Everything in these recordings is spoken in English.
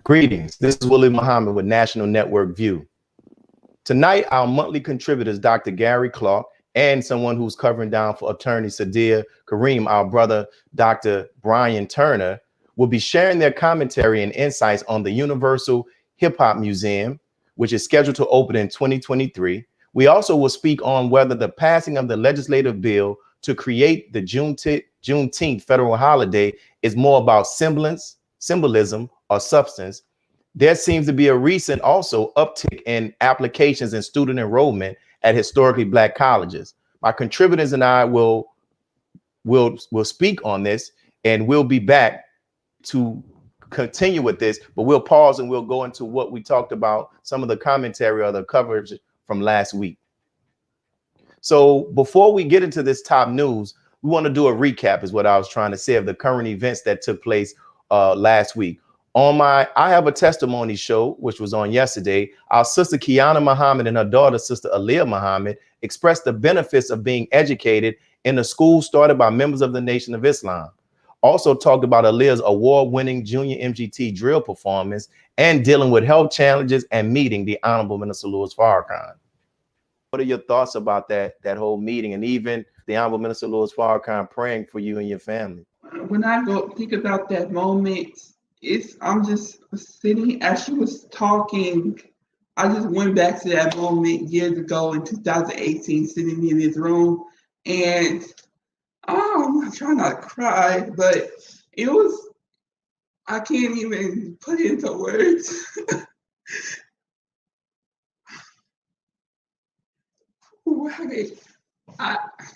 Greetings. This is Willie Muhammad with National Network View. Tonight, our monthly contributors, Dr. Gary Clark, and someone who's covering down for attorney Sadia Kareem, our brother, Dr. Brian Turner, will be sharing their commentary and insights on the Universal Hip Hop Museum, which is scheduled to open in 2023. We also will speak on whether the passing of the legislative bill to create the Juneteenth federal holiday is more about symbolism, or substance. There seems to be a recent also uptick in applications and student enrollment at historically Black colleges. My contributors and I will speak on this, and we'll be back to continue with this, but we'll pause and we'll go into what we talked about, some of the commentary or the coverage from last week. So before we get into this top news, we want to do a recap, is what I was trying to say, of the current events that took place last week. I Have a Testimony show, which was on yesterday, our sister Kiana Muhammad and her daughter, sister Aliyah Muhammad, expressed the benefits of being educated in a school started by members of the Nation of Islam. Also talked about Aliyah's award-winning junior MGT drill performance and dealing with health challenges and meeting the Honorable Minister Louis Farrakhan. What are your thoughts about that whole meeting, and even the Honorable Minister Louis Farrakhan praying for you and your family? When I go think about that moment, I'm just sitting, as she was talking, I just went back to that moment years ago in 2018, sitting in this room, and I'm trying not to cry, but I can't even put it into words.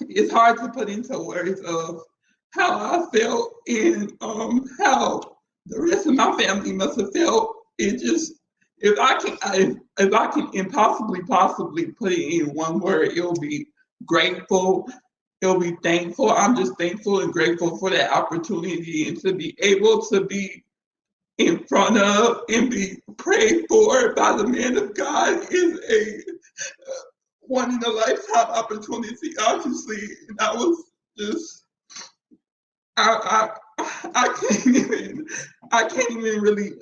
It's hard to put into words of how I felt and how the rest of my family must have felt. It just, if I can impossibly possibly put it in one word, it'll be grateful. It'll be thankful. I'm just thankful and grateful for that opportunity, and to be able to be in front of and be prayed for by the man of God is a one in a lifetime opportunity, obviously. And I was just, I can't even really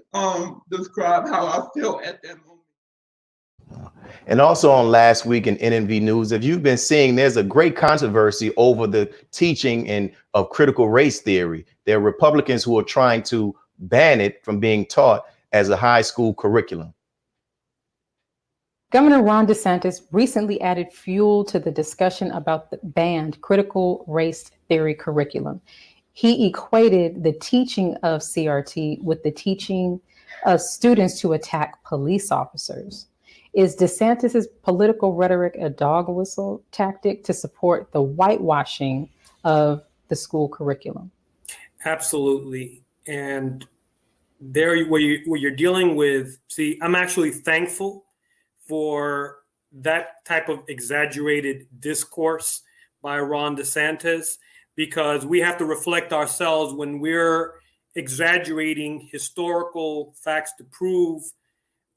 describe how I felt at that moment. And also on last week in NNV News, if you've been seeing, there's a great controversy over the teaching of critical race theory. There are Republicans who are trying to ban it from being taught as a high school curriculum. Governor Ron DeSantis recently added fuel to the discussion about the banned critical race theory curriculum. He equated the teaching of CRT with the teaching of students to attack police officers. Is DeSantis's political rhetoric a dog whistle tactic to support the whitewashing of the school curriculum? Absolutely. And there, where you're dealing with, see, I'm actually thankful for that type of exaggerated discourse by Ron DeSantis, because we have to reflect ourselves when we're exaggerating historical facts to prove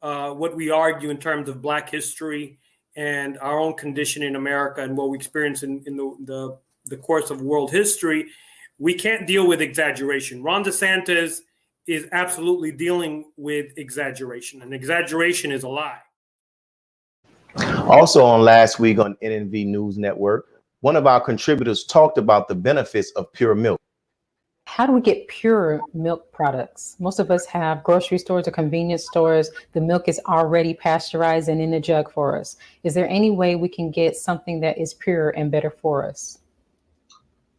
what we argue in terms of Black history and our own condition in America and what we experience in the course of world history. We can't deal with exaggeration. Ron DeSantis is absolutely dealing with exaggeration, and exaggeration is a lie. Also on last week on NNV News Network, one of our contributors talked about the benefits of pure milk. How do we get pure milk products? Most of us have grocery stores or convenience stores. The milk is already pasteurized and in a jug for us. Is there any way we can get something that is pure and better for us?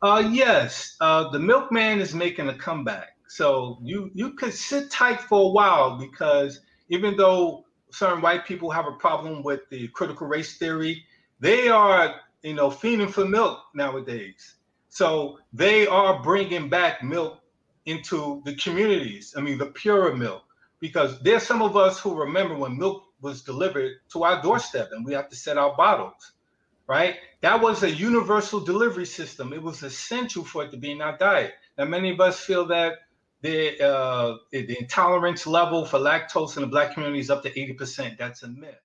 Yes, the milkman is making a comeback. So you could sit tight for a while, because even though certain white people have a problem with the critical race theory, they are, fiending for milk nowadays. So they are bringing back milk into the communities. I mean, the pure milk, because there's some of us who remember when milk was delivered to our doorstep and we have to set our bottles, right? That was a universal delivery system. It was essential for it to be in our diet. Now, many of us feel that the intolerance level for lactose in the Black community is up to 80%. That's a myth.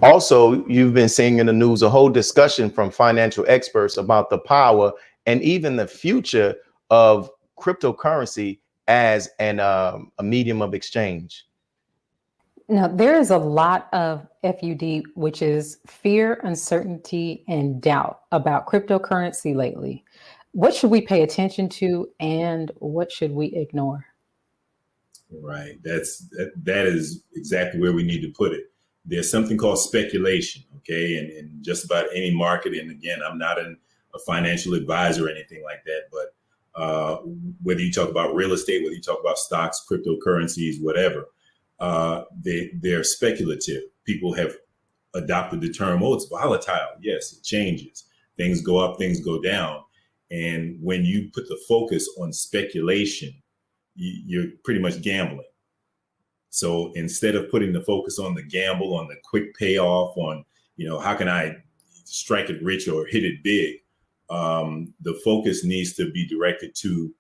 Also, you've been seeing in the news a whole discussion from financial experts about the power and even the future of cryptocurrency as a medium of exchange? Now, there is a lot of FUD, which is fear, uncertainty, and doubt about cryptocurrency lately. What should we pay attention to, and what should we ignore? Right. That is exactly where we need to put it. There's something called speculation, okay, and just about any market. And again, I'm not a financial advisor or anything like that, but whether you talk about real estate, whether you talk about stocks, cryptocurrencies, whatever, they're speculative. People have adopted the term, oh, it's volatile. Yes, it changes. Things go up, things go down. And when you put the focus on speculation, you're pretty much gambling. So instead of putting the focus on the gamble, on the quick payoff, on, how can I strike it rich or hit it big, the focus needs to be directed to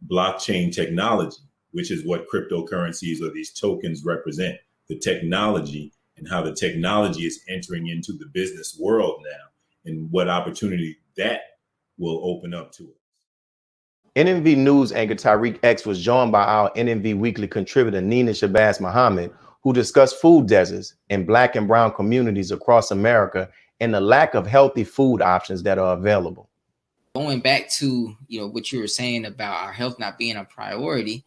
blockchain technology, which is what cryptocurrencies or these tokens represent, the technology and how the technology is entering into the business world now and what opportunity that will open up to us. NMV News anchor Tyreek X was joined by our NMV Weekly contributor Nina Shabazz Muhammad, who discussed food deserts in Black and brown communities across America and the lack of healthy food options that are available. Going back to what you were saying about our health not being a priority,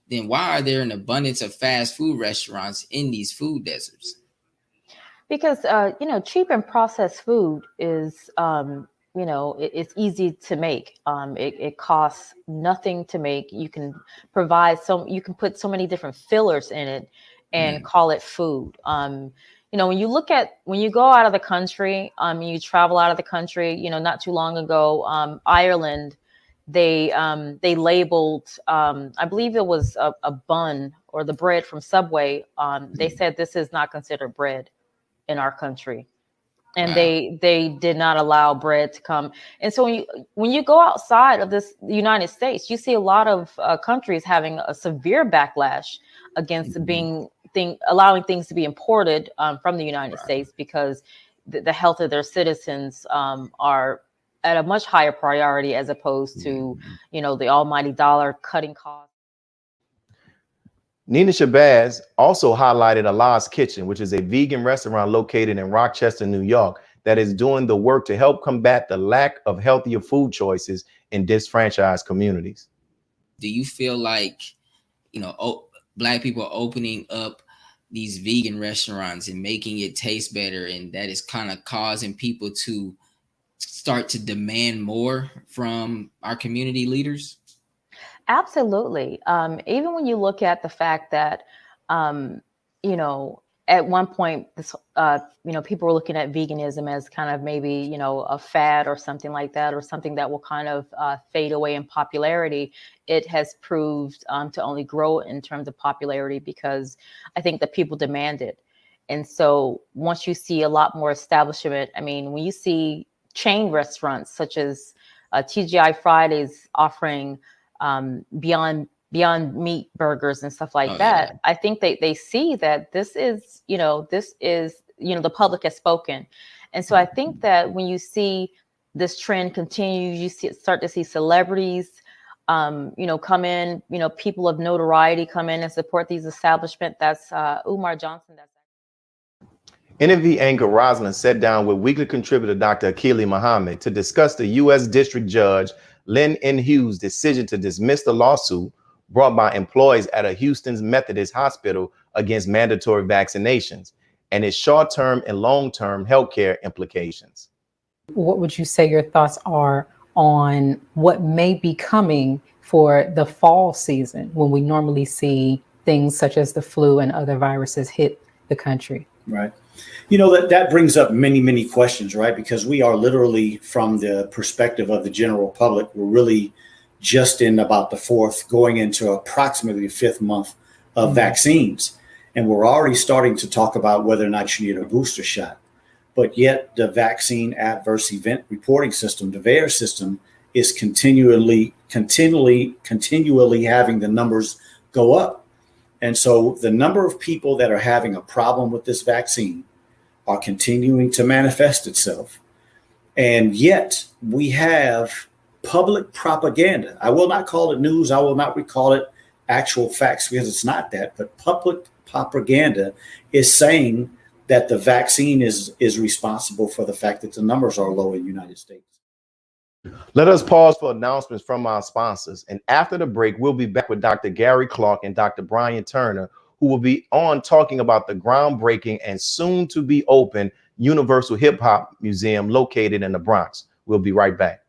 then why are there an abundance of fast food restaurants in these food deserts? Because cheap and processed food is it's easy to make. It costs nothing to make. You can put so many different fillers in it and call it food. When you go out of the country, you travel out of the country, not too long ago, Ireland, they labeled, I believe it was a bun or the bread from Subway. They said this is not considered bread in our country. And wow. They did not allow bread to come. And so when you go outside of the United States, you see a lot of countries having a severe backlash against allowing things to be imported from the United States because the health of their citizens are at a much higher priority as opposed to, the almighty dollar cutting costs. Nina Shabazz also highlighted Allah's Kitchen, which is a vegan restaurant located in Rochester, New York, that is doing the work to help combat the lack of healthier food choices in disfranchised communities. Do you feel like, Black people are opening up these vegan restaurants and making it taste better, and that is kind of causing people to start to demand more from our community leaders? Absolutely. Even when you look at the fact that, at one point, this, people were looking at veganism as kind of maybe, a fad or something like that, or something that will kind of fade away in popularity. It has proved to only grow in terms of popularity because I think that people demand it. And so once you see a lot more establishment, when you see chain restaurants such as TGI Fridays offering Beyond Meat burgers and stuff like that. Yeah. I think they see that this is the public has spoken. And so I think that when you see this trend continue, you start to see celebrities, come in, people of notoriety come in and support these establishments. That's Umar Johnson. NMV anchor Rosalind sat down with weekly contributor Dr. Akili Muhammad to discuss the U.S. District Judge Lynn N. Hughes' decision to dismiss the lawsuit brought by employees at a Houston's Methodist hospital against mandatory vaccinations and its short-term and long-term healthcare implications. What would you say your thoughts are on what may be coming for the fall season when we normally see things such as the flu and other viruses hit the country? Right. That brings up many questions, right? Because we are literally, from the perspective of the general public, we're really just in about the fourth, going into approximately the fifth month of vaccines. And we're already starting to talk about whether or not you need a booster shot. But yet the vaccine adverse event reporting system, the VAERS system, is continually having the numbers go up. And so the number of people that are having a problem with this vaccine are continuing to manifest itself. And yet we have public propaganda. I will not call it news. I will not call it actual facts, because it's not that, but public propaganda is saying that the vaccine is responsible for the fact that the numbers are low in the United States. Let us pause for announcements from our sponsors. And after the break, we'll be back with Dr. Gary Clark and Dr. Brian Turner, who will be on talking about the groundbreaking and soon to be open Universal Hip Hop Museum located in the Bronx. We'll be right back.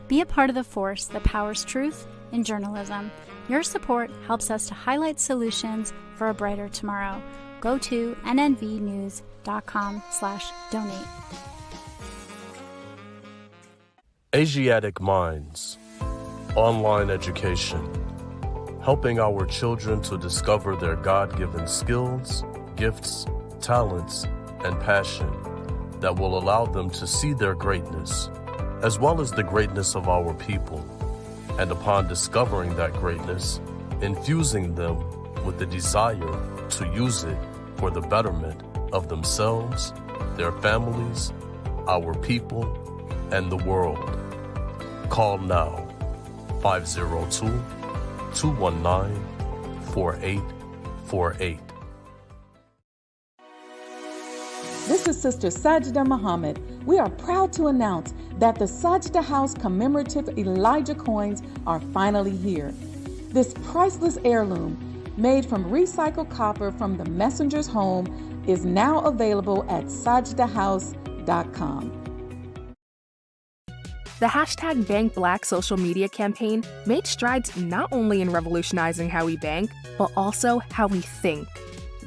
Be a part of the force that powers truth in journalism. Your support helps us to highlight solutions for a brighter tomorrow. Go to nnvnews.com/donate. Asiatic Minds, online education, helping our children to discover their God-given skills, gifts, talents, and passion that will allow them to see their greatness, as well as the greatness of our people, and upon discovering that greatness, infusing them with the desire to use it for the betterment of themselves, their families, our people, and the world. Call now, 502-219-4848. This is Sister Sajda Muhammad. We are proud to announce that the Sajda House commemorative Elijah coins are finally here. This priceless heirloom, made from recycled copper from the messenger's home, is now available at sajdahouse.com. The hashtag Bank Black social media campaign made strides not only in revolutionizing how we bank, but also how we think.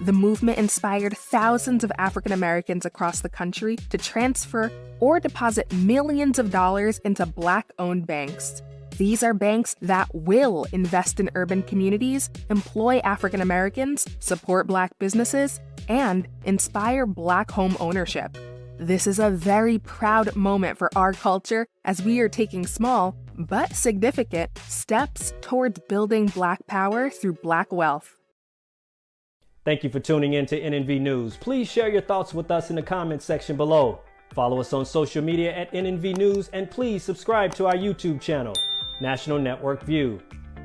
The movement inspired thousands of African Americans across the country to transfer or deposit millions of dollars into Black-owned banks. These are banks that will invest in urban communities, employ African Americans, support Black businesses, and inspire Black home ownership. This is a very proud moment for our culture as we are taking small but significant steps towards building Black power through Black wealth. Thank you for tuning in to NNV News. Please share your thoughts with us in the comments section below. Follow us on social media at NNV News, and please subscribe to our YouTube channel, National Network View.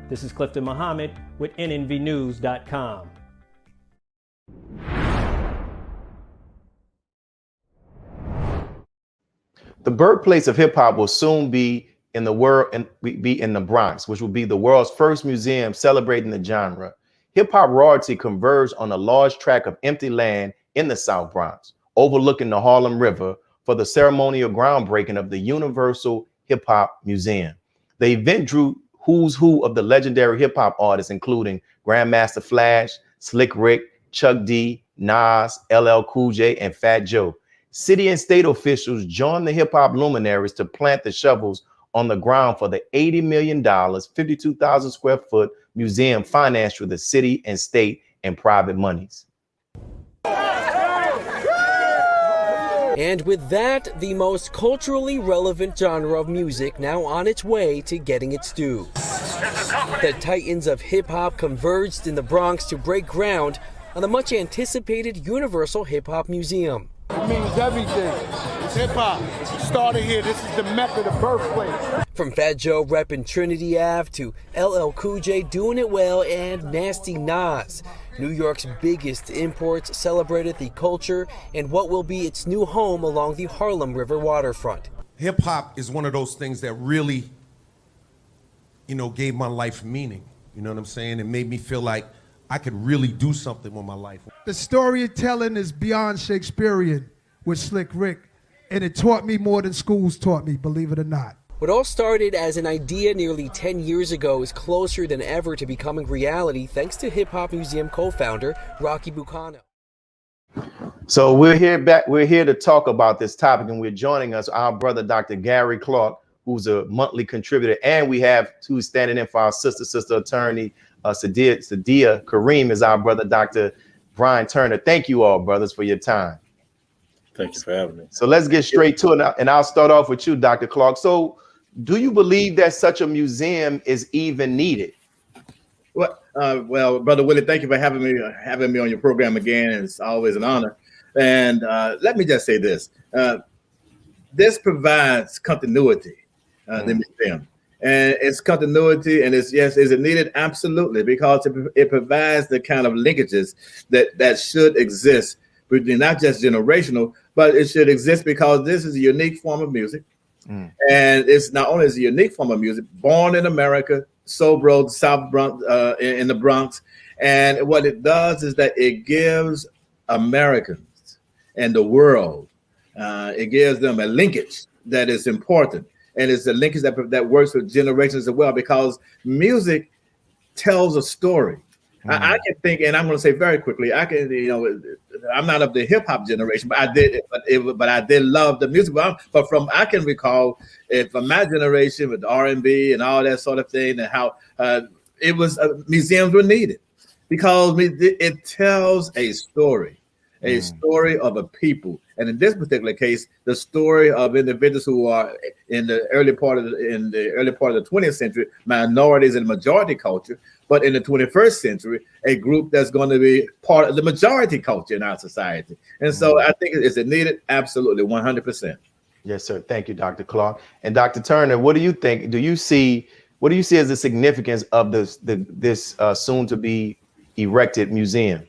This is Clifton Muhammad with nnvnews.com. The birthplace of hip hop will soon be in the world and be in the Bronx, which will be the world's first museum celebrating the genre. Hip hop royalty converged on a large tract of empty land in the South Bronx, overlooking the Harlem River, for the ceremonial groundbreaking of the Universal Hip Hop Museum. The event drew who's who of the legendary hip hop artists, including Grandmaster Flash, Slick Rick, Chuck D, Nas, LL Cool J, and Fat Joe. City and state officials joined the hip hop luminaries to plant the shovels on the ground for the $80 million, 52,000 square foot museum financed through the city and state and private monies. And with that, the most culturally relevant genre of music now on its way to getting its due. The titans of hip-hop converged in the Bronx to break ground on the much-anticipated Universal Hip Hop Museum. It means everything. It's hip-hop. It started here. This is the mecca, the birthplace. From Fat Joe repping Trinity Ave to LL Cool J doing it well and Nasty Nas, New York's biggest imports celebrated the culture and what will be its new home along the Harlem River waterfront. Hip-hop is one of those things that really, gave my life meaning. You know what I'm saying? It made me feel like I could really do something with my life. The storytelling is beyond Shakespearean with Slick Rick, and it taught me more than schools taught me, believe it or not. What all started as an idea nearly 10 years ago is closer than ever to becoming reality thanks to Hip Hop Museum co-founder Rocky Bucano. So we're here to talk about this topic, and we're joining us our brother Dr. Gary Clark, who's a monthly contributor, and we have who's standing in for our sister attorney Sadia Kareem is our brother Dr. Brian Turner. Thank you all, brothers, for your time. Thank you for having me. So let's get straight to it, and I'll start off with you, Dr. Clark. So do you believe that such a museum is even needed? Well, Brother Willie, thank you for having me on your program again. It's always an honor. And let me just say this. This provides continuity, the museum. And its continuity and is it needed? Absolutely, because it provides the kind of linkages that should exist between not just generational, but it should exist because this is a unique form of music. And it's not only is a unique form of music, born in America, Sobro, South Bronx, in the Bronx. And what it does is that it gives Americans and the world, it gives them a linkage that is important. And it's a linkage that works with generations as well, because music tells a story. I can think, and I'm going to say very quickly, I'm not of the hip hop generation, but I did love the music. But I can recall from my generation with R&B and all that sort of thing, and how it was museums were needed because it tells a story. A story of a people, and in this particular case, the story of individuals who are in the early part of the 20th century, minorities in majority culture, but in the 21st century, a group that's going to be part of the majority culture in our society. And so, I think is it needed? Absolutely, 100%. Yes, sir. Thank you, Dr. Clark. And Dr. Turner, what do you think? What do you see as the significance of this soon to be erected museum?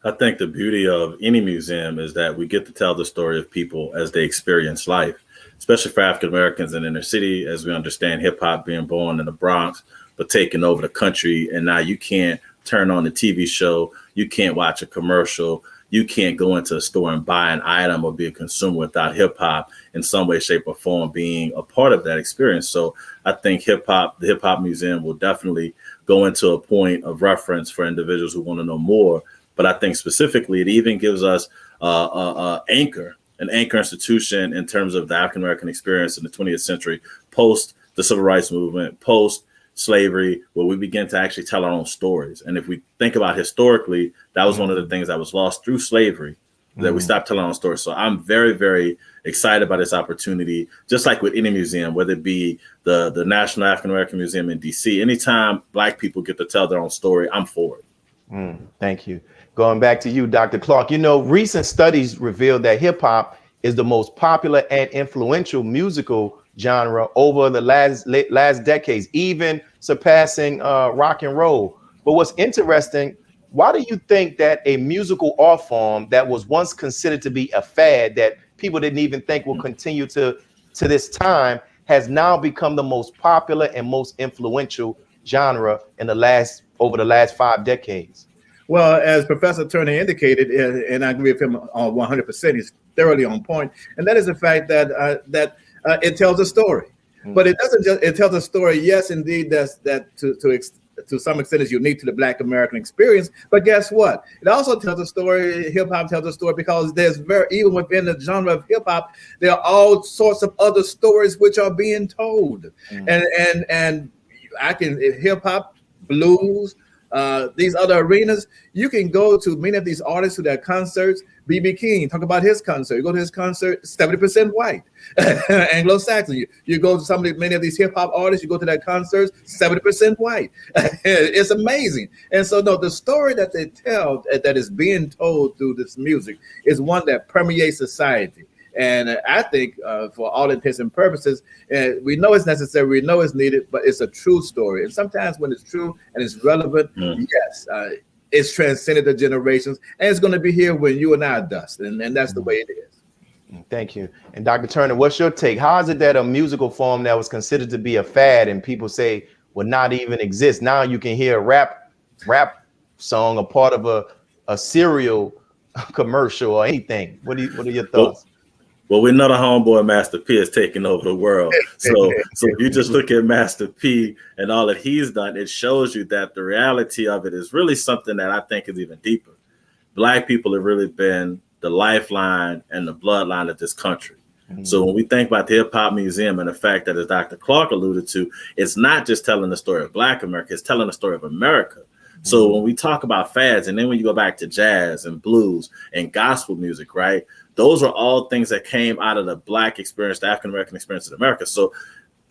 I think the beauty of any museum is that we get to tell the story of people as they experience life, especially for African Americans in inner city, as we understand hip hop being born in the Bronx, but taking over the country. And now you can't turn on the TV show. You can't watch a commercial. You can't go into a store and buy an item or be a consumer without hip hop in some way, shape, or form being a part of that experience. So I think the Hip Hop Museum will definitely go into a point of reference for individuals who want to know more. But I think specifically, it even gives us an anchor institution in terms of the African American experience in the 20th century, post the civil rights movement, post slavery, where we begin to actually tell our own stories. And if we think about historically, that was one of the things that was lost through slavery, that we stopped telling our own stories. So I'm very, very excited about this opportunity, just like with any museum, whether it be the National African American Museum in DC. Anytime Black people get to tell their own story, I'm for it. Thank you. Going back to you, Dr. Clark, recent studies reveal that hip hop is the most popular and influential musical genre over the last decades, even surpassing rock and roll. But what's interesting, why do you think that a musical art form that was once considered to be a fad that people didn't even think will continue to this time has now become the most popular and most influential genre in over the last 5 decades? Well, as Professor Turner indicated, and I agree with him on 100%, he's thoroughly on point, and that is the fact that it tells a story. But it doesn't just, it tells a story, yes, indeed, that to some extent is unique to the Black American experience, but guess what? It also tells a story, hip hop tells a story, because even within the genre of hip hop, there are all sorts of other stories which are being told. And I can, hip hop, blues, these other arenas, you can go to many of these artists to their concerts. B.B. King, talk about his concert. You go to his concert, 70% white, Anglo-Saxon. You go to many of these hip hop artists, you go to their concerts, 70% white. It's amazing. And so, no, the story that they tell, that is being told through this music, is one that permeates society. And I think for all intents and purposes, we know it's necessary, we know it's needed, but it's a true story. And sometimes when it's true and it's relevant, yes, it's transcended the generations, and it's going to be here when you and I are dust. And that's the way it is. Thank you. And Dr. Turner, what's your take? How is it that a musical form that was considered to be a fad and people say would not even exist, now you can hear a rap song, a part of a cereal commercial or anything? What are your thoughts? Well, we know the homeboy Master P is taking over the world. So if you just look at Master P and all that he's done, it shows you that the reality of it is really something that I think is even deeper. Black people have really been the lifeline and the bloodline of this country. So when we think about the Hip Hop Museum and the fact that, as Dr. Clark alluded to, it's not just telling the story of Black America, it's telling the story of America. So when we talk about fads, and then when you go back to jazz and blues and gospel music, right? Those are all things that came out of the Black experience, the African American experience in America. So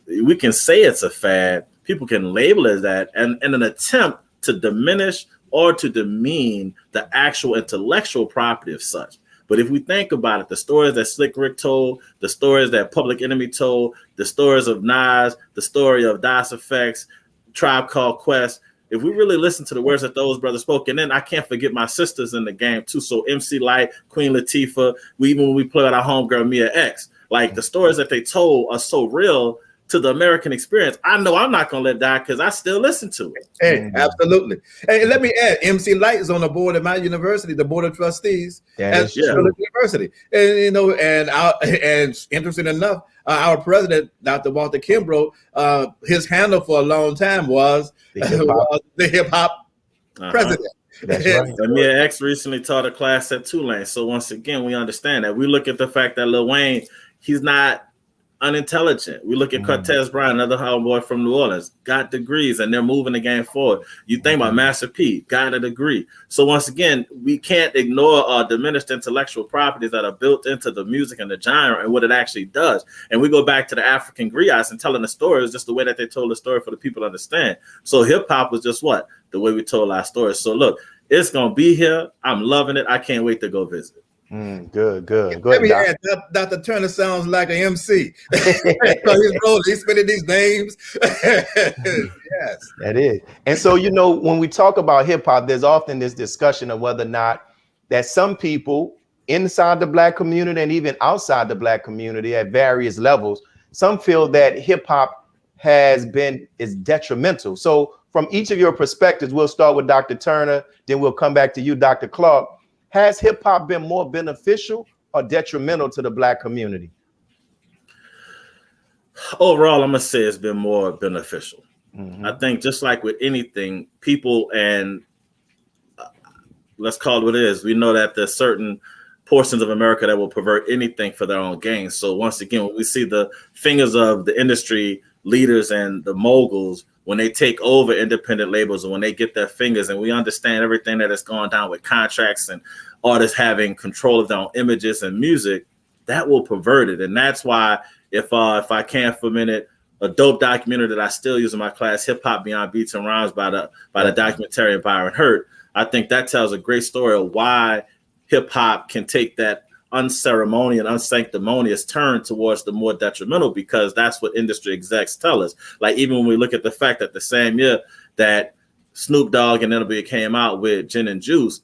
we can say it's a fad. People can label it as that, and in an attempt to diminish or to demean the actual intellectual property of such. But if we think about it, the stories that Slick Rick told, the stories that Public Enemy told, the stories of Nas, the story of Das Effects, Tribe Called Quest, if we really listen to the words that those brothers spoke, and then I can't forget my sisters in the game too. So MC Light, Queen Latifah, when we play with our homegirl Mia X, like the stories that they told are so real to the American experience. I know I'm not gonna let die because I still listen to it. Hey, absolutely. Hey, let me add, MC Light is on the board of my university, the board of trustees at Charlotte University. And you know, and interesting enough, our president, Dr. Walter Kimbrough, his handle for a long time was the hip hop president. That's right. And Mia X recently taught a class at Tulane. So once again, we understand that. We look at the fact that Lil Wayne, he's not unintelligent. We look at Cortez Bryant, another homeboy from New Orleans, got degrees and they're moving the game forward. You think about Master P, got a degree. So once again, we can't ignore diminished intellectual properties that are built into the music and the genre and what it actually does. And we go back to the African griots and telling the story is just the way that they told the story for the people to understand. So hip hop was just what? The way we told our stories. So look, it's going to be here. I'm loving it. I can't wait to go visit. Good. Let me add, Dr. Turner sounds like an MC. He's spinning these names. Yes, that is. And so, you know, when we talk about hip hop, there's often this discussion of whether or not that some people inside the Black community and even outside the Black community at various levels, some feel that hip hop is detrimental. So from each of your perspectives, we'll start with Dr. Turner, then we'll come back to you, Dr. Clark. Has hip hop been more beneficial or detrimental to the Black community? Overall, I'm gonna say it's been more beneficial. I think just like with anything, people and let's call it what it is. We know that there's certain portions of America that will pervert anything for their own gain. So once again, when we see the fingers of the industry leaders and the moguls, when they take over independent labels and when they get their fingers, and we understand everything that has gone down with contracts and artists having control of their own images and music, that will pervert it. And that's why if I can for a minute, a dope documentary that I still use in my class, Hip Hop Beyond Beats and Rhymes by the documentarian Byron Hurt, I think that tells a great story of why hip hop can take that unceremonious and unsanctimonious turn towards the more detrimental, because that's what industry execs tell us. Like even when we look at the fact that the same year that Snoop Dogg and NWA came out with Gin and Juice,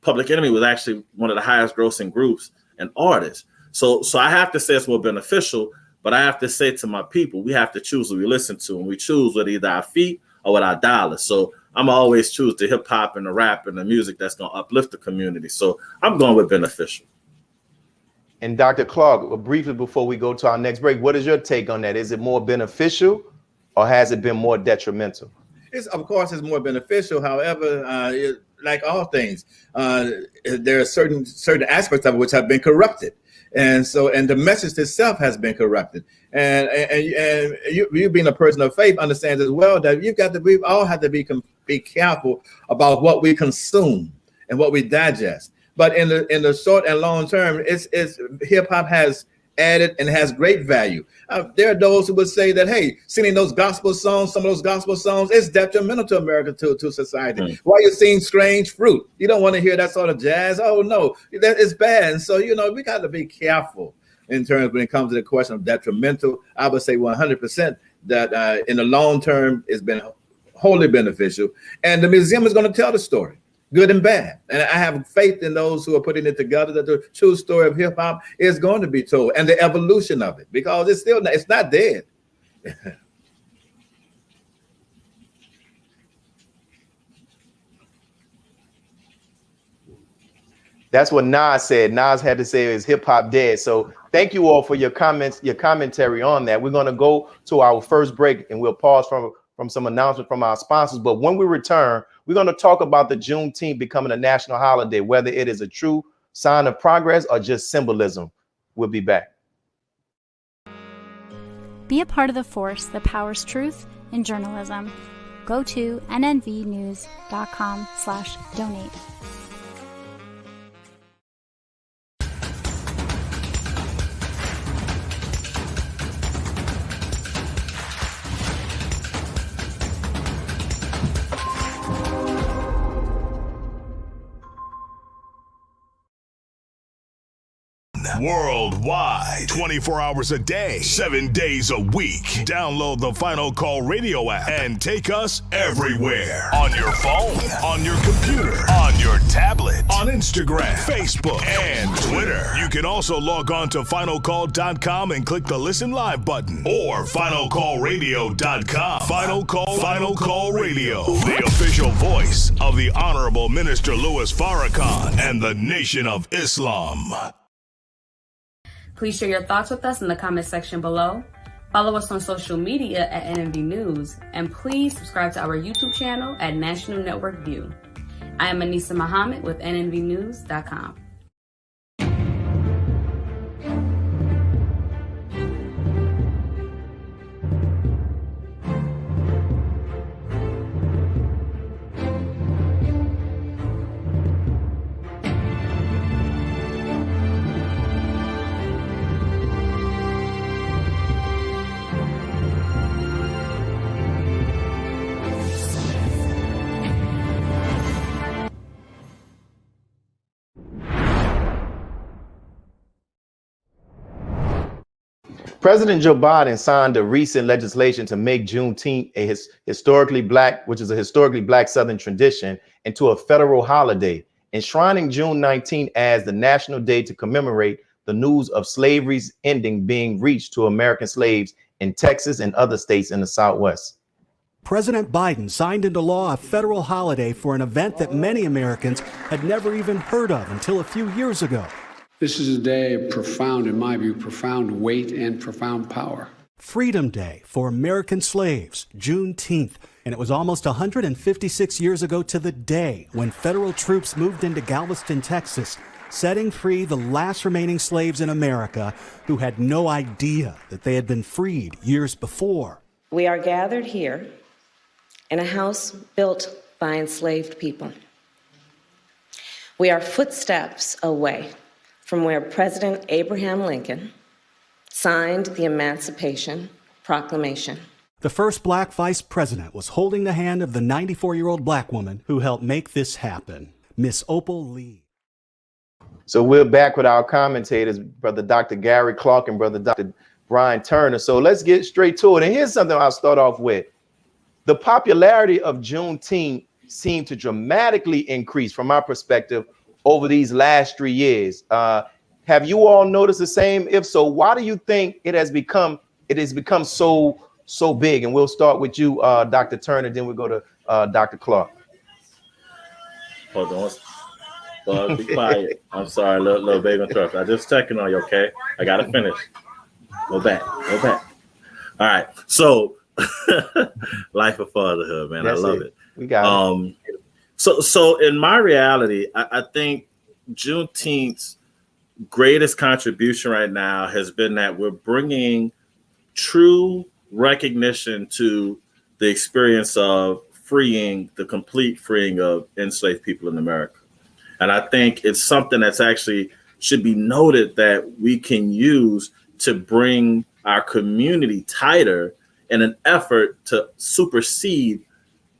Public Enemy was actually one of the highest grossing groups and artists. So I have to say it's more beneficial, but I have to say to my people, we have to choose what we listen to, and we choose with either our feet or with our dollars. So I'm always choose the hip hop and the rap and the music that's going to uplift the community. So I'm going with beneficial. And Dr. Clark, briefly before we go to our next break, what is your take on that? Is it more beneficial or has it been more detrimental? Of course, it's more beneficial. However, like all things, there are certain aspects of it which have been corrupted. And the message itself has been corrupted. And you being a person of faith understands as well that we all have to be careful about what we consume and what we digest. But in the short and long term, it's hip hop has added and has great value. There are those who would say that, hey, singing those gospel songs, some of those gospel songs, is detrimental to America, to society. Why you sing Strange Fruit? You don't want to hear that sort of jazz. Oh no, that is bad. And so we got to be careful in terms when it comes to the question of detrimental. I would say 100% that in the long term it's been wholly beneficial, and the museum is going to tell the story, good and bad. And I have faith in those who are putting it together that the true story of hip hop is going to be told, and the evolution of it, because it's not dead. That's what Nas said. Nas had to say is hip hop dead. So thank you all for your comments, your commentary on that. We're going to go to our first break and we'll pause from some announcements from our sponsors. But when we return, we're going to talk about the Juneteenth becoming a national holiday, whether it is a true sign of progress or just symbolism. We'll be back. Be a part of the force that powers truth in journalism. Go to nnvnews.com/donate. worldwide, 24 hours a day, 7 days a week. Download the Final Call Radio app and take us everywhere. On your phone, on your computer, on your tablet, on Instagram, Facebook, and Twitter. You can also log on to finalcall.com and click the Listen Live button, or finalcallradio.com. Final Call Radio, the official voice of the Honorable Minister Louis Farrakhan and the Nation of Islam. Please share your thoughts with us in the comment section below. Follow us on social media at NNV News, and please subscribe to our YouTube channel at National Network View. I am Anissa Muhammad with nnvnews.com. President Joe Biden signed a recent legislation to make Juneteenth a historically black Southern tradition into a federal holiday, enshrining June 19 as the national day to commemorate the news of slavery's ending being reached to American slaves in Texas and other states in the Southwest. President Biden signed into law a federal holiday for an event that many Americans had never even heard of until a few years ago. This is a day of profound, in my view, profound weight and profound power. Freedom Day for American slaves, Juneteenth. And it was almost 156 years ago to the day when federal troops moved into Galveston, Texas, setting free the last remaining slaves in America who had no idea that they had been freed years before. We are gathered here in a house built by enslaved people. We are footsteps away from where President Abraham Lincoln signed the Emancipation Proclamation. The first black vice president was holding the hand of the 94-year-old black woman who helped make this happen, Miss Opal Lee. So we're back with our commentators, Brother Dr. Gary Clark and Brother Dr. Brian Turner. So let's get straight to it. And here's something I'll start off with. The popularity of Juneteenth seemed to dramatically increase from my perspective over these last 3 years. Have you all noticed the same? If so, why do you think it has become so big? And we'll start with you, Dr. Turner, then we'll go to Dr. Clark. Hold on. Be quiet. I'm sorry, little baby interrupt. I just checking on you, okay? I gotta finish. Go back. All right. So life of fatherhood, man. That's I love it. We got it. So in my reality, I think Juneteenth's greatest contribution right now has been that we're bringing true recognition to the experience of the complete freeing of enslaved people in America. And I think it's something that's actually should be noted that we can use to bring our community tighter in an effort to supersede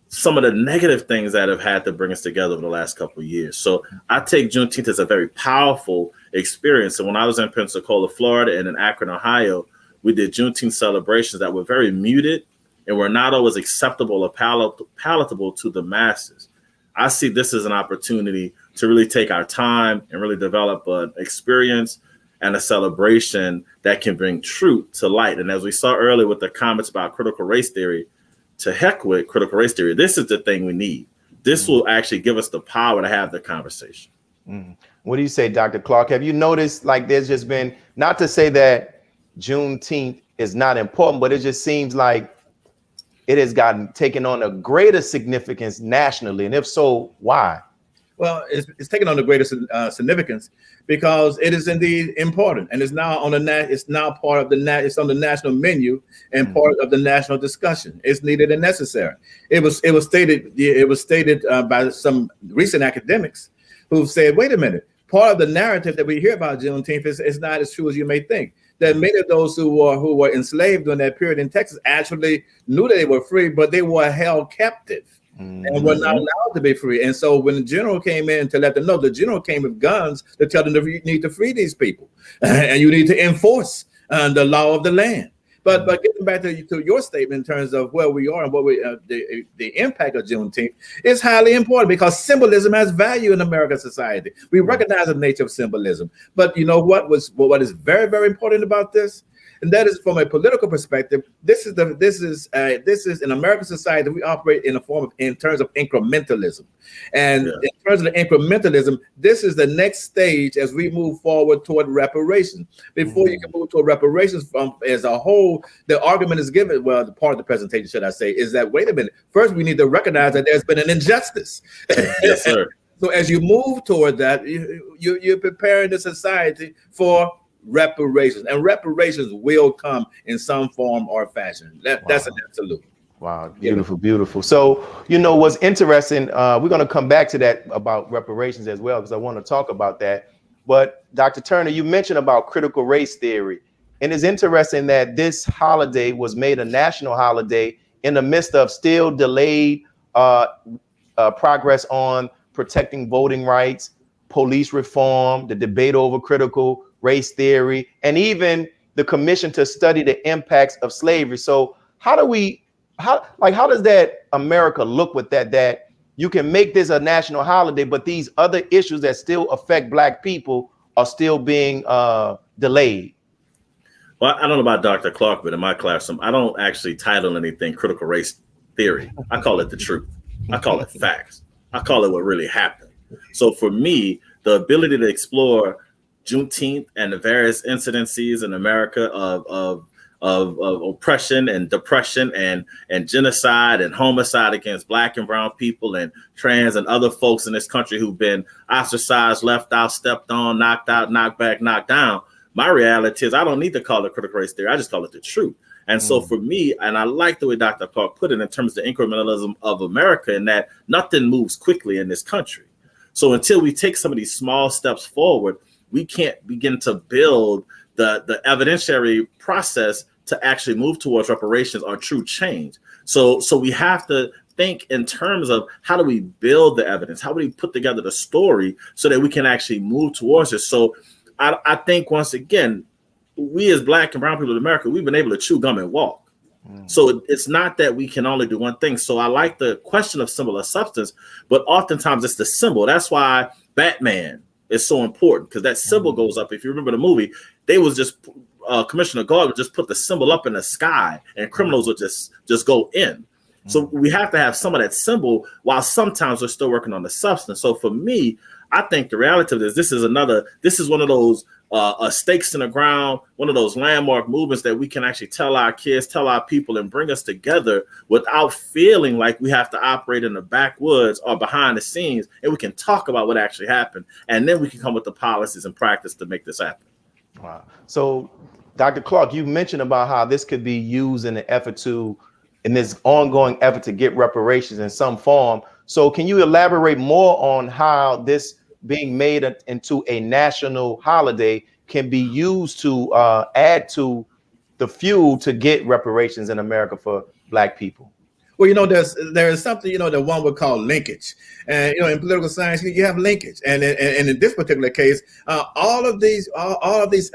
some of the negative things that have had to bring us together over the last couple of years. So I take Juneteenth as a very powerful experience. And when I was in Pensacola, Florida, and in Akron, Ohio, we did Juneteenth celebrations that were very muted and were not always acceptable or palatable to the masses. I see this as an opportunity to really take our time and really develop an experience and a celebration that can bring truth to light. And as we saw earlier with the comments about critical race theory, to heck with critical race theory, this is the thing we need. This will actually give us the power to have the conversation. What do you say, Dr. Clark? Have you noticed like there's just been, not to say that Juneteenth is not important, but it just seems like it has taken on a greater significance nationally? And if so, why? Well, it's taken on the greatest significance because it is indeed important, and it's now on it's now part of it's on the national menu and part of the national discussion. It's needed and necessary. It was stated by some recent academics who said, "Wait a minute, part of the narrative that we hear about Juneteenth is not as true as you may think. That many of those who were enslaved during that period in Texas actually knew that they were free, but they were held captive." and were not allowed to be free. And so when the general came in to let them know, the general came with guns to tell them that you need to free these people and you need to enforce the law of the land. But getting back to your statement in terms of where we are and what the impact of Juneteenth is highly important, because symbolism has value in American society. We recognize the nature of symbolism. But you know what is very, very important about this? And that is, from a political perspective, this is in American society, we operate in terms of incrementalism. And in terms of the incrementalism, this is the next stage as we move forward toward reparations. Before you can move toward reparations as a whole, the argument is given, well, the part of the presentation, should I say, is that, wait a minute, first we need to recognize that there's been an injustice. Yes, sir. So as you move toward that, you're preparing the society for reparations, and reparations will come in some form or fashion. That's an absolute. Wow, beautiful, beautiful. So, you know, what's interesting, we're going to come back to that about reparations as well, because I want to talk about that. But Dr. Turner, you mentioned about critical race theory, and it's interesting that this holiday was made a national holiday in the midst of still delayed progress on protecting voting rights, police reform, the debate over critical race theory, and even the commission to study the impacts of slavery. So how does that America look with that you can make this a national holiday, but these other issues that still affect Black people are still being delayed? Well, I don't know about Dr. Clark, but in my classroom, I don't actually title anything critical race theory. I call it the truth. I call it facts. I call it what really happened. So for me, the ability to explore Juneteenth and the various incidences in America of oppression and depression and genocide and homicide against Black and brown people and trans and other folks in this country who've been ostracized, left out, stepped on, knocked out, knocked back, knocked down. My reality is I don't need to call it critical race theory. I just call it the truth. And so for me, and I like the way Dr. Clark put it in terms of the incrementalism of America, in that nothing moves quickly in this country. So until we take some of these small steps forward, we can't begin to build the evidentiary process to actually move towards reparations or true change. So we have to think in terms of how do we build the evidence? How do we put together the story so that we can actually move towards it? So I think, once again, we as Black and brown people in America, we've been able to chew gum and walk. So it's not that we can only do one thing. So I like the question of symbol or substance, but oftentimes it's the symbol. That's why Batman is so important, because that symbol goes up. If you remember the movie, they was just Commissioner Gordon would just put the symbol up in the sky, and criminals would just go in. So we have to have some of that symbol, while sometimes we're still working on the substance. So for me, I think the reality of this is one of those stakes in the ground, one of those landmark movements that we can actually tell our kids, tell our people, and bring us together without feeling like we have to operate in the backwoods or behind the scenes, and we can talk about what actually happened, and then we can come with the policies and practice to make this happen. Wow. So Dr. Clark, you mentioned about how this could be used in this ongoing effort to get reparations in some form. So can you elaborate more on how this being made into a national holiday can be used to add to the fuel to get reparations in America for Black people? Well, you know, there is something, that one would call linkage. And, in political science, you have linkage. And in this particular case, all of these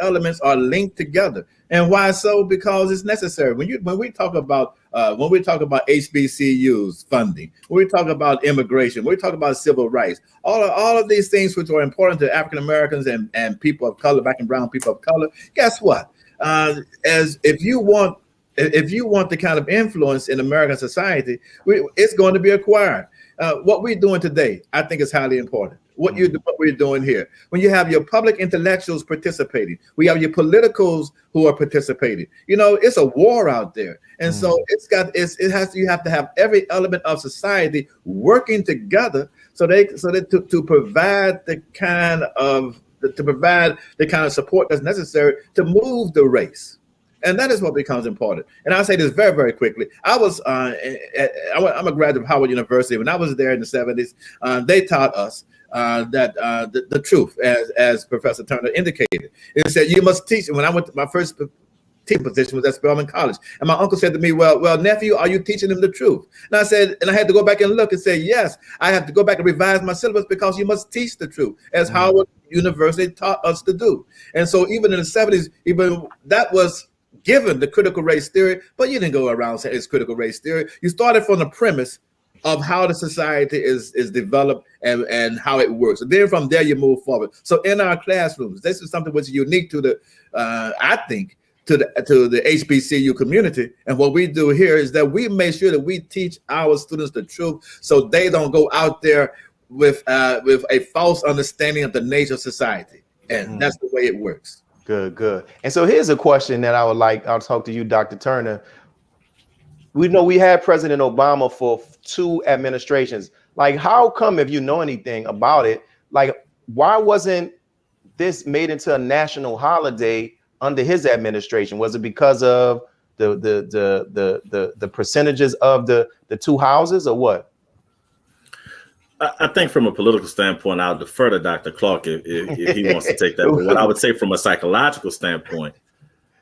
elements are linked together. And why so? Because it's necessary. When we talk about HBCUs funding, when we talk about immigration, when we talk about civil rights, all of these things which are important to African Americans and people of color, Black and brown people of color, guess what? If you want the kind of influence in American society, it's going to be acquired. What we're doing today, I think, is highly important. What we're doing here, when you have your public intellectuals participating, we have your politicals who are participating. It's a war out there, and so you have to have every element of society working together to provide the kind of support that's necessary to move the race. And that is what becomes important. And I'll say this very, very quickly. I'm a graduate of Howard University. When I was there in the 70s, they taught us that the truth, as Professor Turner indicated. It said you must teach. When I went to my first teaching position was at Spelman College. And my uncle said to me, well, nephew, are you teaching them the truth? And I said, and I had to go back and look and say, yes, I have to go back and revise my syllabus because you must teach the truth, as Howard University taught us to do. And so even in the 70s, even that was given, the critical race theory, but you didn't go around saying it's critical race theory. You started from the premise of how the society is developed and how it works. And then from there you move forward. So in our classrooms, this is something which is unique to the, I think, to the HBCU community. And what we do here is that we make sure that we teach our students the truth, so they don't go out there with a false understanding of the nature of society. And that's the way it works. Good. And so here's a question that I'll talk to you, Dr. Turner. We know we had President Obama for 2 administrations. Like, how come, if you know anything about it, like, why wasn't this made into a national holiday under his administration? Was it because of the percentages of the 2 houses, or what? I think from a political standpoint, I'll defer to Dr. Clark if he wants to take that. But what I would say from a psychological standpoint,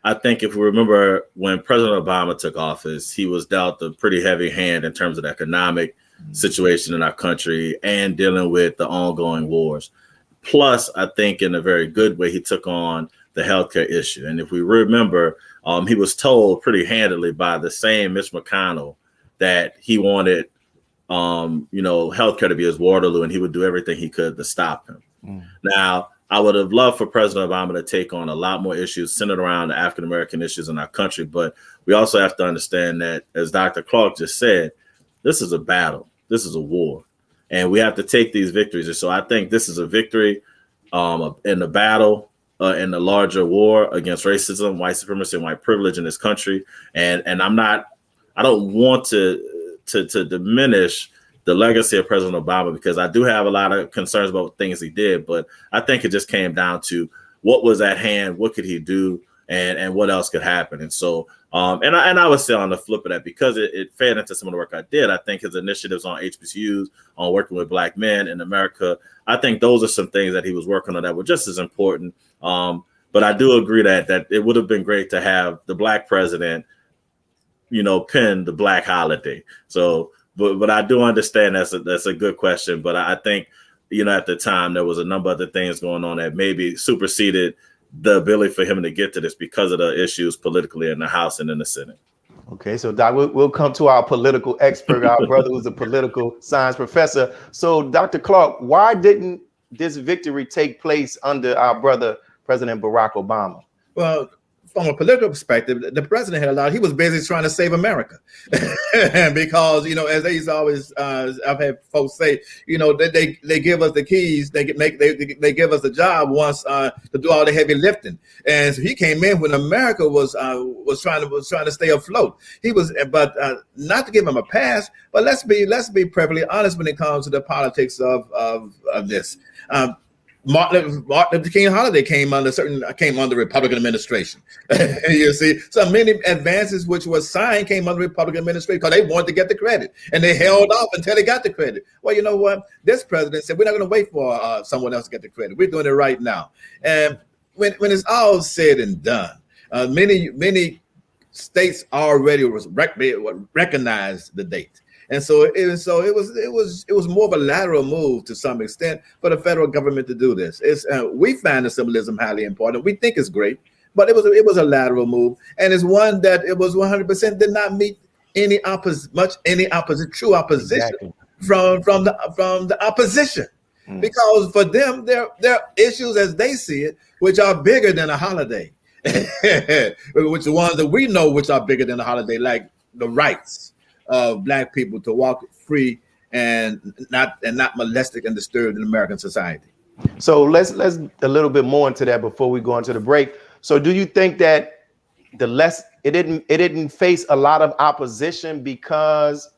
I think if we remember when President Obama took office, he was dealt a pretty heavy hand in terms of the economic situation in our country and dealing with the ongoing wars. Plus, I think in a very good way, he took on the healthcare issue. And if we remember, he was told pretty handedly by the same Mitch McConnell that he wanted healthcare to be his Waterloo, and he would do everything he could to stop him. Now, I would have loved for President Obama to take on a lot more issues centered around the African-American issues in our country. But we also have to understand that, as Dr. Clark just said, this is a battle. This is a war. And we have to take these victories. And so I think this is a victory in the battle, in the larger war against racism, white supremacy, and white privilege in this country. And I don't want to diminish the legacy of President Obama, because I do have a lot of concerns about things he did, but I think it just came down to what was at hand, what could he do, and what else could happen. And so, and I would say on the flip of that, because it fed into some of the work I did, I think his initiatives on HBCUs, on working with Black men in America, I think those are some things that he was working on that were just as important. But I do agree that it would have been great to have the Black president, pin the Black holiday. So, but I do understand that's a good question. But I think, at the time there was a number of other things going on that maybe superseded the ability for him to get to this because of the issues politically in the House and in the Senate. Okay, so Doc, we'll come to our political expert, our brother who's a political science professor. So, Dr. Clark, why didn't this victory take place under our brother, President Barack Obama? Well, from a political perspective, the president he was busy trying to save America. Because, as they used to always, I've had folks say, they give us the keys, they give us the job once to do all the heavy lifting. And so he came in when America was trying to stay afloat. He was, but not to give him a pass, but let's be perfectly honest when it comes to the politics of this. Martin Luther King holiday came under Republican administration. You see, so many advances which were signed came under Republican administration because they wanted to get the credit, and they held off until they got the credit. Well, you know what? This president said we're not going to wait for someone else to get the credit. We're doing it right now. And when it's all said and done, many states already recognized the date. And so it was more of a lateral move to some extent for the federal government to do this. We find the symbolism highly important. We think it's great, but it was a lateral move, and it's one that it was 100% did not meet any true opposition exactly. from the opposition, because for them there are issues as they see it which are bigger than a holiday, which the ones that we know which are bigger than a holiday, like the rights of Black people to walk free and not molested and disturbed in American society. So let's a little bit more into that before we go into the break. So do you think that it didn't face a lot of opposition because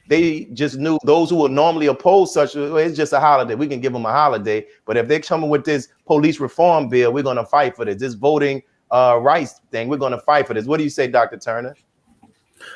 they just knew those who would normally oppose such, it's just a holiday, we can give them a holiday, but if they're coming with this police reform bill, we're going to fight for this voting rights thing, we're going to fight for this. What do you say, Dr. Turner?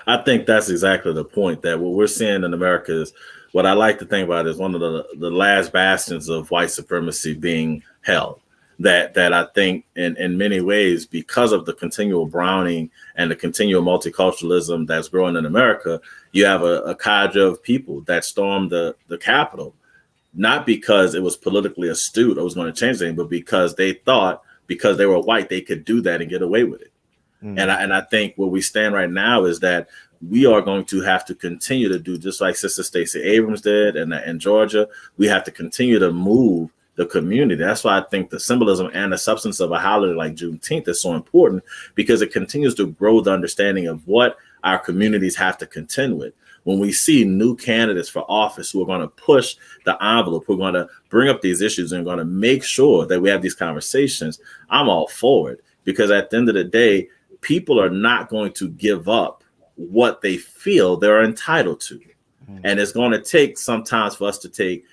I think that's exactly the point, that what we're seeing in America is, what I like to think about is one of the last bastions of white supremacy being held. that I think in many ways, because of the continual browning and the continual multiculturalism that's growing in America, you have a cadre of people that stormed the Capitol, not because it was politically astute or was going to change anything, but because they thought because they were white, they could do that and get away with it. And I think where we stand right now is that we are going to have to continue to do just like Sister Stacey Abrams did in Georgia. We have to continue to move the community. That's why I think the symbolism and the substance of a holiday like Juneteenth is so important, because it continues to grow the understanding of what our communities have to contend with. When we see new candidates for office who are going to push the envelope, who are going to bring up these issues and going to make sure that we have these conversations, I'm all for it, because at the end of the day, people are not going to give up what they feel they're entitled to. And it's going to take sometimes for us to take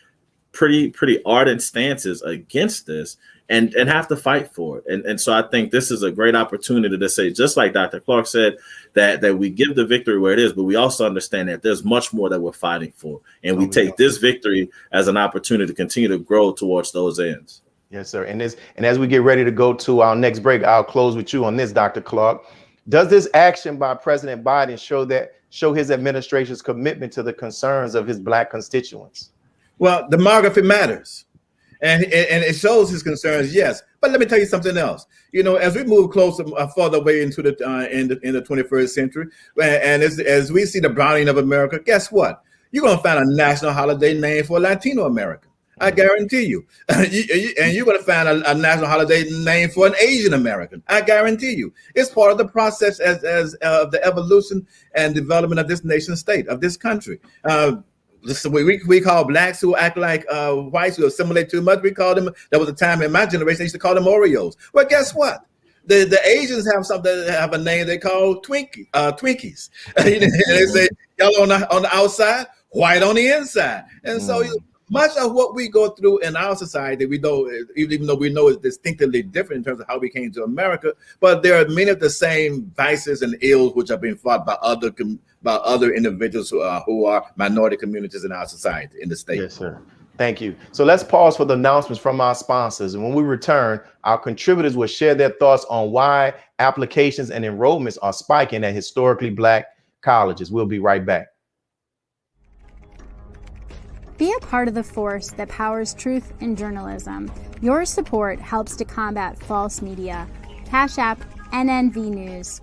pretty ardent stances against this and have to fight for it. And so I think this is a great opportunity to say, just like Dr. Clark said, that we give the victory where it is, but we also understand that there's much more that we're fighting for. And we take this victory as an opportunity to continue to grow towards those ends. Yes, sir. And as we get ready to go to our next break, I'll close with you on this, Dr. Clark. Does this action by President Biden show his administration's commitment to the concerns of his Black constituents? Well, demography matters, and it shows his concerns, yes. But let me tell you something else. You know, as we move closer, further away into the in the 21st century, and as we see the browning of America, guess what? You're going to find a national holiday named for Latino American. I guarantee you. And you're going to find a national holiday named for an Asian American. I guarantee you. It's part of the process as the evolution and development of this nation state, of this country. We call blacks who act like whites who assimilate too much. We call them, there was a time in my generation, they used to call them Oreos. Well, guess what? The Asians have something, have a name they call Twinkies. They say yellow on the outside, white on the inside. And so much of what we go through in our society, we know, even though we know it's distinctly different in terms of how we came to America, but there are many of the same vices and ills which are being fought by other individuals who are minority communities in our society, in the state. Yes, sir. Thank you. So let's pause for the announcements from our sponsors. And when we return, our contributors will share their thoughts on why applications and enrollments are spiking at historically Black colleges. We'll be right back. Be a part of the force that powers truth in journalism. Your support helps to combat false media. Cash App NNV News.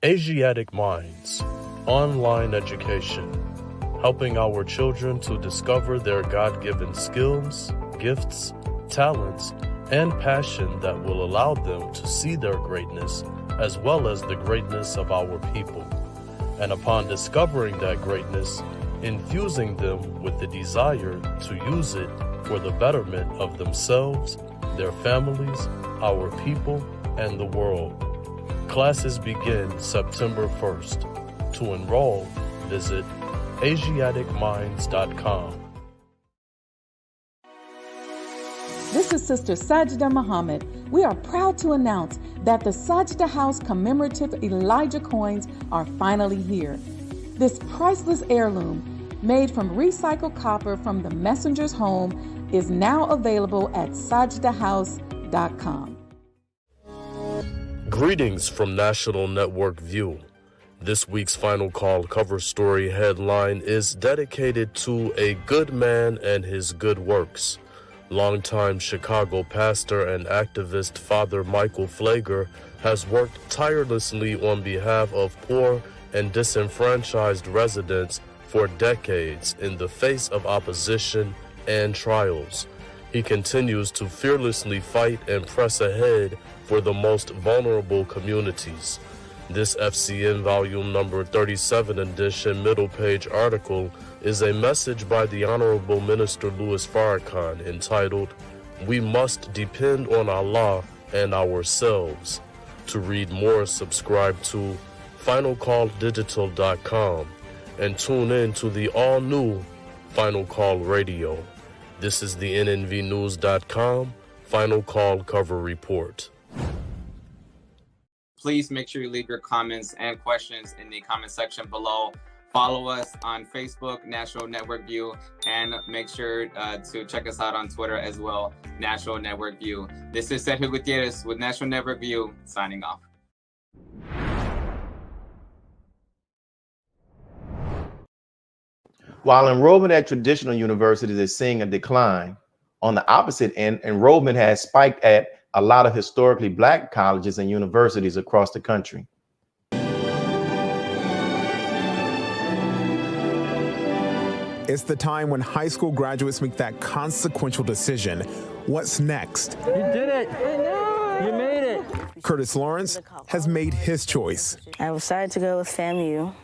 Asiatic Minds, online education, helping our children to discover their God-given skills, gifts, talents, and passion that will allow them to see their greatness as well as the greatness of our people. And upon discovering that greatness, infusing them with the desire to use it for the betterment of themselves, their families, our people, and the world. Classes begin September 1st. To enroll, visit AsiaticMinds.com. This is Sister Sajda Muhammad. We are proud to announce that the Sajda House commemorative Elijah coins are finally here. This priceless heirloom, made from recycled copper from the messenger's home, is now available at sajdahouse.com. Greetings from National Network View. This week's Final Call cover story headline is dedicated to a good man and his good works. Longtime Chicago pastor and activist Father Michael Pfleger has worked tirelessly on behalf of poor and disenfranchised residents for decades in the face of opposition and trials. He continues to fearlessly fight and press ahead for the most vulnerable communities. This FCN volume number 37 edition middle page article is a message by the Honorable Minister Louis Farrakhan entitled, "We Must Depend on Allah and Ourselves." To read more, subscribe to finalcalldigital.com and tune in to the all-new Final Call Radio. This is the nnvnews.com Final Call cover report. Please make sure you leave your comments and questions in the comment section below. Follow us on Facebook, National Network View, and make sure to check us out on Twitter as well, National Network View. This is Sergio Gutierrez with National Network View, signing off. While enrollment at traditional universities is seeing a decline, on the opposite end, enrollment has spiked at a lot of historically Black colleges and universities across the country. It's the time when high school graduates make that consequential decision. What's next? You did it. You made it. Curtis Lawrence has made his choice. I decided to go with FAMU.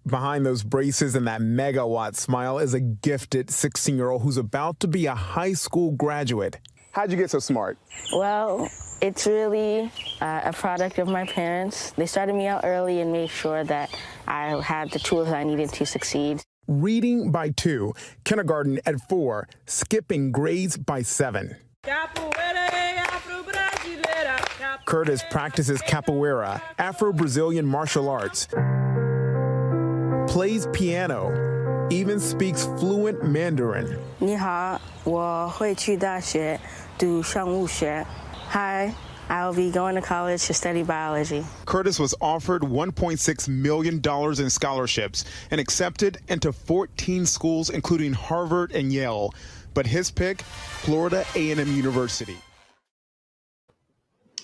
Behind those braces and that megawatt smile is a gifted 16-year-old who's about to be a high school graduate. How'd you get so smart? Well, it's really a product of my parents. They started me out early and made sure that I had the tools I needed to succeed. Reading by 2, kindergarten at 4, skipping grades by 7. Curtis practices capoeira, Afro-Brazilian martial arts, plays piano, even speaks fluent Mandarin. 你好，我会去大学读生物学. Hi, I'll be going to college to study biology. Curtis was offered $1.6 million in scholarships and accepted into 14 schools, including Harvard and Yale. But his pick, Florida A&M University.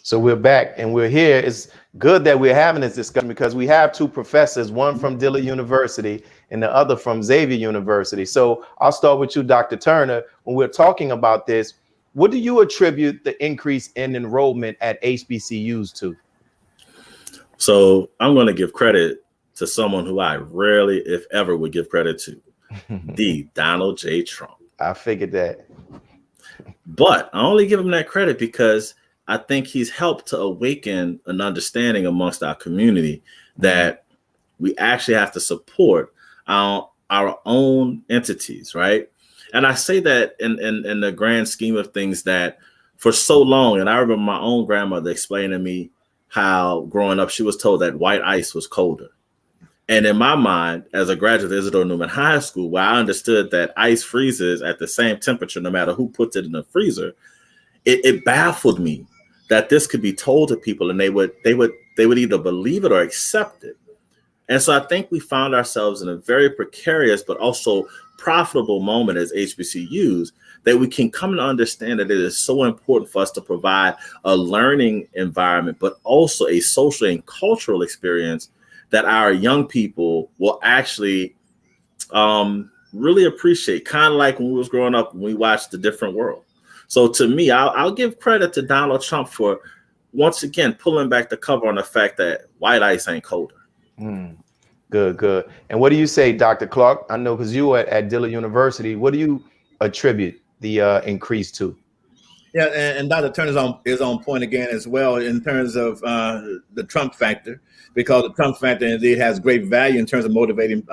So we're back and we're here. It's good that we're having this discussion because we have two professors, one from Dillard University and the other from Xavier University. So I'll start with you, Dr. Turner. When we're talking about this, what do you attribute the increase in enrollment at HBCUs to? So I'm going to give credit to someone who I rarely, if ever, would give credit to, the Donald J. Trump. I figured that. But I only give him that credit because I think he's helped to awaken an understanding amongst our community that we actually have to support our own entities, right? And I say that in the grand scheme of things that for so long, and I remember my own grandmother explaining to me how growing up, she was told that white ice was colder. And in my mind, as a graduate of Isidore Newman High School, where I understood that ice freezes at the same temperature, no matter who puts it in the freezer, it baffled me that this could be told to people and they would either believe it or accept it. And so I think we found ourselves in a very precarious, but also profitable moment as HBCUs that we can come to understand that it is so important for us to provide a learning environment, but also a social and cultural experience that our young people will actually really appreciate, kind of like when we was growing up and we watched The Different World. So to me, I'll give credit to Donald Trump for, once again, pulling back the cover on the fact that white ice ain't colder. Good. And what do you say, Dr. Clark? I know because you were at Dillard University. What do you attribute the increase to? Yeah, and Dr. Turner is on point again as well in terms of the Trump factor, because the Trump factor indeed has great value in terms of motivating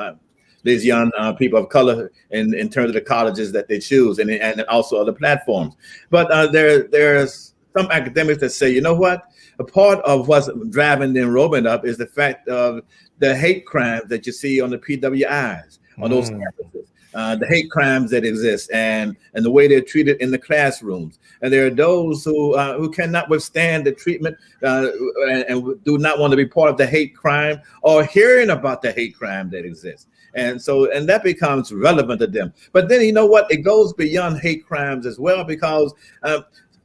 these young people of color in terms of the colleges that they choose and also other platforms. But there's some academics that say, you know what? A part of what's driving the enrollment up is the fact of the hate crimes that you see on the PWIs, on those campuses, the hate crimes that exist and the way they're treated in the classrooms. And there are those who cannot withstand the treatment and do not want to be part of the hate crime or hearing about the hate crime that exists. And that becomes relevant to them. But then, you know what? It goes beyond hate crimes as well, because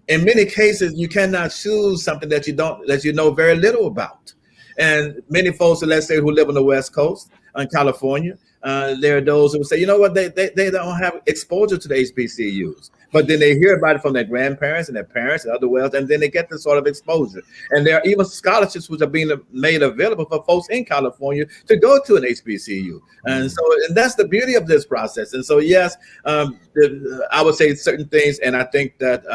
in many cases, you cannot choose something that you know very little about. And many folks, let's say, who live on the West Coast, in California, there are those who say, you know what, they don't have exposure to the HBCUs. But then they hear about it from their grandparents and their parents and other wells, and then they get this sort of exposure. And there are even scholarships which are being made available for folks in California to go to an HBCU. And that's the beauty of this process. And so, yes, I would say certain things, and I think that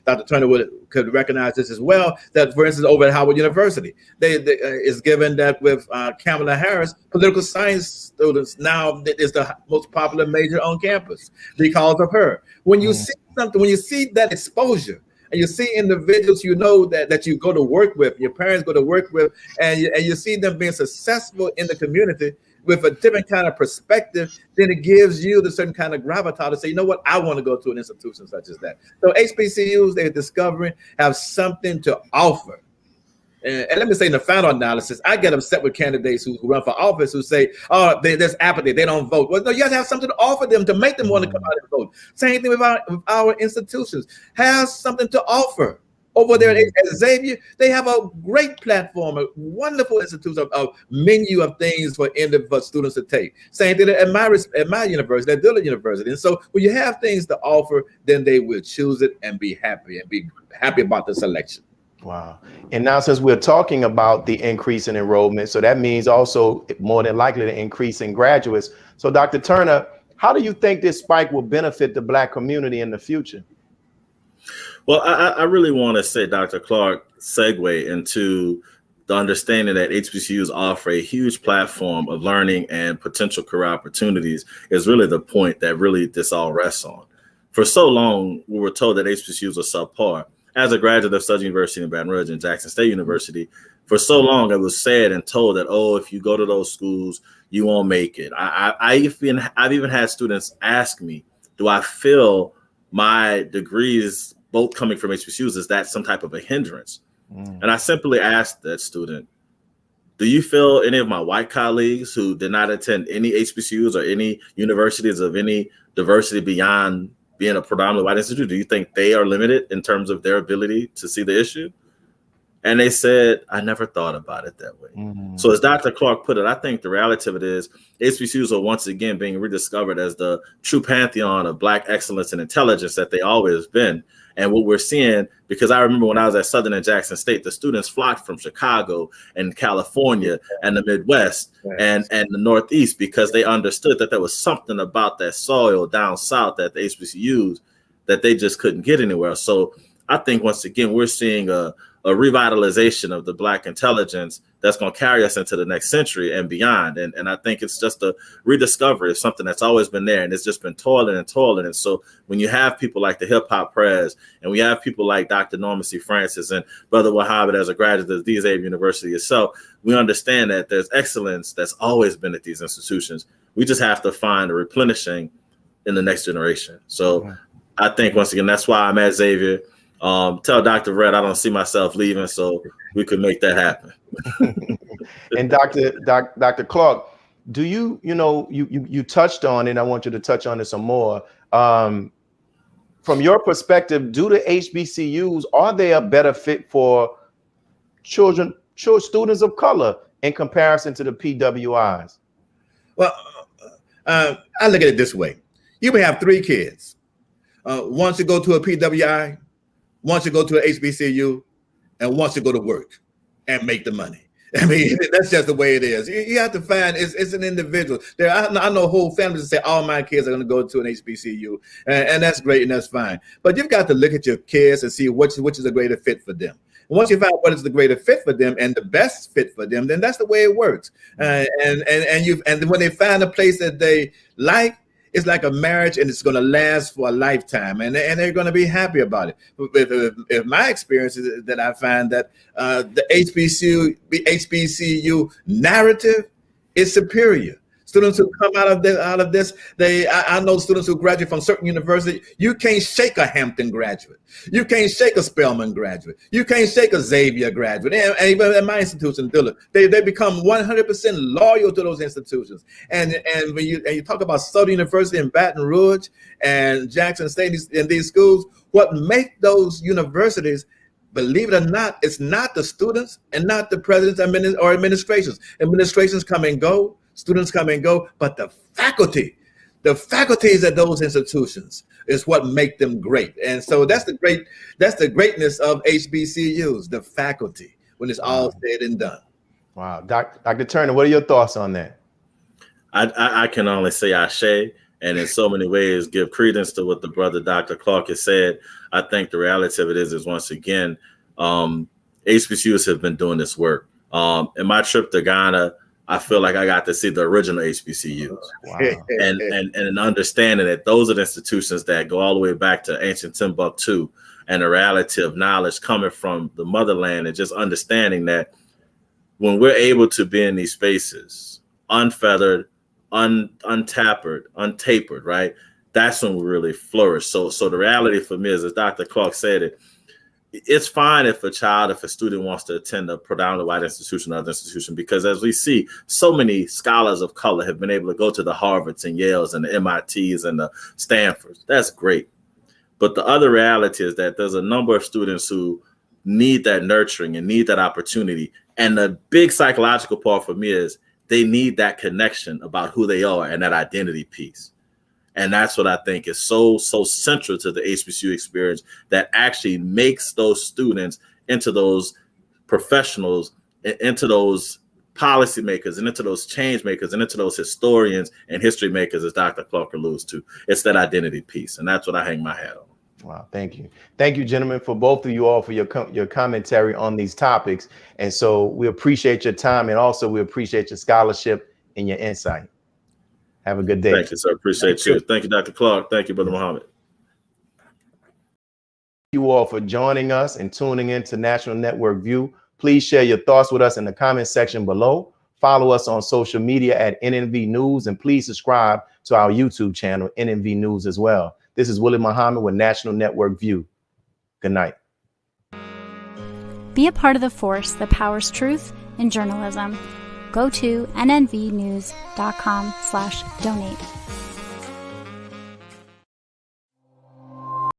Dr. Turner could recognize this as well, that, for instance, over at Howard University, it's given that with Kamala Harris, political science students now is the most popular major on campus because of her. When you see something, when you see that exposure, and you see individuals you know that you go to work with, your parents go to work with, and you see them being successful in the community, with a different kind of perspective, then it gives you the certain kind of gravitas to say, you know what, I want to go to an institution such as that. So HBCUs, they're discovering, have something to offer. And let me say, in the final analysis, I get upset with candidates who run for office who say, oh, there's apathy, they don't vote. Well, no, you have to have something to offer them to make them want to come out and vote. Same thing with our institutions. Have something to offer. Over there at Xavier, they have a great platform, a wonderful institution, a menu of things for students to take. Same thing at my university, at Dillard University. And so when you have things to offer, then they will choose it and be happy about the selection. Wow. And now, since we're talking about the increase in enrollment, so that means also more than likely the increase in graduates. So Dr. Turner, how do you think this spike will benefit the Black community in the future? Well, I really want to say, Dr. Clark, segue into the understanding that HBCUs offer a huge platform of learning and potential career opportunities is really the point that really this all rests on. For so long, we were told that HBCUs are subpar. As a graduate of Southern University in Baton Rouge and Jackson State University, for so long it was said and told that, oh, if you go to those schools, you won't make it. I've even had students ask me, do I feel my degrees, both coming from HBCUs, is that some type of a hindrance? And I simply asked that student, do you feel any of my white colleagues who did not attend any HBCUs or any universities of any diversity beyond being a predominantly white institute, do you think they are limited in terms of their ability to see the issue? And they said, I never thought about it that way. So as Dr. Clark put it, I think the reality of it is HBCUs are once again being rediscovered as the true pantheon of Black excellence and intelligence that they always been. And what we're seeing, because I remember when I was at Southern and Jackson State, the students flocked from Chicago and California and the Midwest and the Northeast, because they understood that there was something about that soil down south at the HBCUs that they just couldn't get anywhere. So I think once again, we're seeing a revitalization of the Black intelligence that's going to carry us into the next century and beyond. And I think it's just a rediscovery of something that's always been there, and it's just been toiling and toiling. And so when you have people like the hip hop prez, and we have people like Dr. Norman C. Francis and Brother Wahab as a graduate of the Xavier University itself, we understand that there's excellence that's always been at these institutions. We just have to find a replenishing in the next generation. So I think once again, that's why I'm at Xavier. Tell Dr. Red I don't see myself leaving, so we could make that happen. And Dr. Clark, do you touched on it, and I want you to touch on it some more. From your perspective, do the HBCUs, are they a better fit for students of color in comparison to the PWIs? Well, I look at it this way. You may have 3 kids. One should go to a PWI, one should go to an HBCU, and one should go to work and make the money. I mean, that's just the way it is. You have to find it's an individual. I know whole families that say all my kids are going to go to an HBCU, and that's great and that's fine. But you've got to look at your kids and see which is a greater fit for them. Once you find what is the greater fit for them and the best fit for them, then that's the way it works. And when they find a place that they like, it's like a marriage, and it's going to last for a lifetime, and they're going to be happy about it. If my experience is that I find that the HBCU narrative is superior. Students who come out of this, I know students who graduate from certain universities. You can't shake a Hampton graduate. You can't shake a Spelman graduate. You can't shake a Xavier graduate. And even at my institution, Dillard, they become 100% loyal to those institutions. And when you talk about Southern University in Baton Rouge and Jackson State in these schools, what make those universities, believe it or not, it's not the students and not the presidents or administrations. Administrations come and go. Students come and go, but the faculties at those institutions is what make them great. And so that's the greatness of HBCUs, the faculty, when it's all said and done. Wow. Dr. Turner, what are your thoughts on that? I can only say ashe, and in so many ways give credence to what the brother Dr. Clark has said. I think the reality of it is once again, HBCUs have been doing this work. In my trip to Ghana, I feel like I got to see the original HBCUs. Wow. and an understanding that those are the institutions that go all the way back to ancient Timbuktu, and the reality of knowledge coming from the motherland, and just understanding that when we're able to be in these spaces, unfeathered, untapered, untapered, right? That's when we really flourish. So the reality for me is, as Dr. Clark said it, it's fine if a student wants to attend a predominantly white institution or other institution, because as we see, so many scholars of color have been able to go to the Harvards and Yales and the MITs and the Stanfords. That's great. But the other reality is that there's a number of students who need that nurturing and need that opportunity. And the big psychological part for me is they need that connection about who they are and that identity piece. And that's what I think is so central to the HBCU experience, that actually makes those students into those professionals, into those policymakers, and into those change makers, and into those historians and history makers, as Dr. Clark alludes to. It's that identity piece. And that's what I hang my hat on. Wow, thank you. Thank you, gentlemen, for both of you all for your commentary on these topics. And so we appreciate your time, and also we appreciate your scholarship and your insight. Have a good day. Thank you, sir. Appreciate you. Thank you, Dr. Clark. Thank you, Brother Muhammad. Thank you all for joining us and tuning in to National Network View. Please share your thoughts with us in the comment section below. Follow us on social media at NNV News, and please subscribe to our YouTube channel, NNV News, as well. This is Willie Muhammad with National Network View. Good night. Be a part of the force that powers truth in journalism. Go to nnvnews.com/donate.